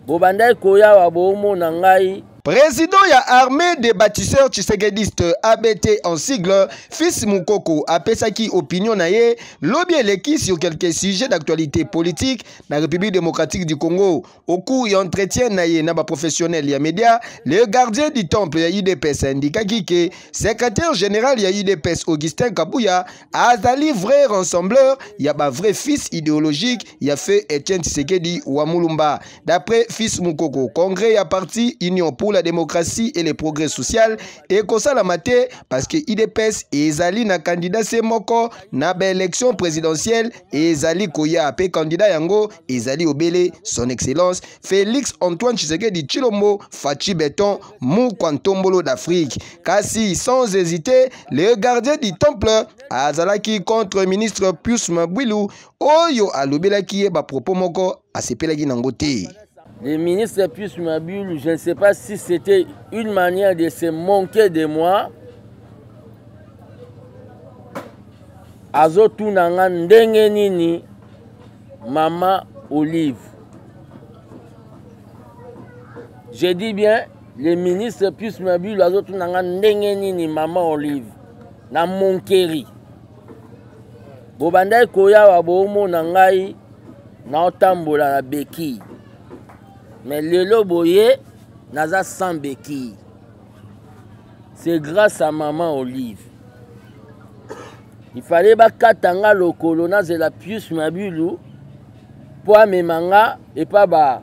Bobandai koya wa bomo na ngai. Président ya armée des bâtisseurs tshisekedi ABT en sigle, Fils Mukoko apesaki opinion na ye, lobby eleki sur quelques sujets d'actualité politique na République démocratique du Congo. Au cours y entretien na ye na ba professionnel ya média, le gardien du temple ya UDPS indikaki ke secrétaire général ya UDPS Augustin Kabuya azali vrai rassembleur, ya ba vrai fils idéologique ya fait Etienne Tshisekedi wa Mulumba. D'après Fils Mukoko, congrès ya parti Union pour la démocratie et le progrès social et kosala mate parce que IDPS ezali na candidat semoko na ba élection présidentielle et ezali koya pe candidat yango ezali obele son excellence Félix Antoine Tshisekedi Tshilombo Fachi Beton Mukwantombolo d'Afrique. Kasi sans hésiter, le gardien du temple azalaki contre ministre Pius Mabwilu oyo alobelaki ba propos moko asepelaki nangote. Le ministre Pius Mabwilu, je ne sais pas si c'était une manière de se moquer de moi. Azotu nanga ndenge nini Mama Olive. Je dis bien, le ministre Pius Mabwilu azotu nanga ndenge nini Mama Olive. Na monkeri. Bobandai koya wa bomo na ngai na otambola na beki. Mais le boye naza sans béquille. C'est grâce à Maman Olive. Il fallait pas katanga le colonna de la Pius Mabwilu pour memanga et pas ba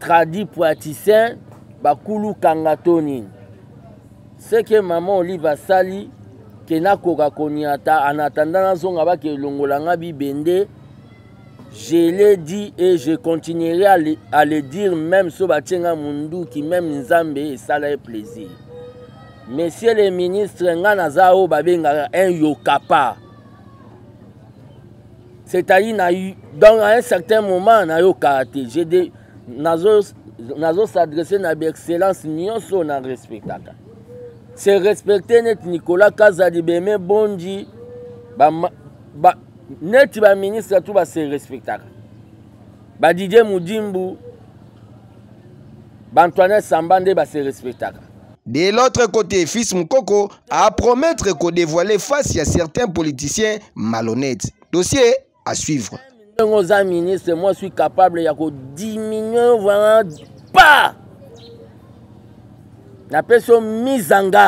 tradi praticien ba kulu kangatoni. C'est que Maman Olive a sali que na koka koniata en attendant zonga ba ke longolanga bibende. Je l'ai dit et je continuerai à le dire même sur Batienga Mundu qui même Nzambe et ça leur plaisir. Monsieur le ministre Nganazao Babenga un yokapa. C'est-à-dire dans un certain moment na yo karaté. J'ai dit nazo s'adresser à l'excellence nyonso na respectaka. C'est respecter net Nicolas Kazadi Beme Bondi net ba ministre tout va se respecter. Ba Didier Mudimbu, ba Antoine Sambande va se respecter. De l'autre côté, Fils Mukoko a promettre qu'on dévoilait face à certains politiciens malhonnêtes. Dossier à suivre. Nos ministres, moi je suis capable de diminuer vraiment pas. La personne mise en garde.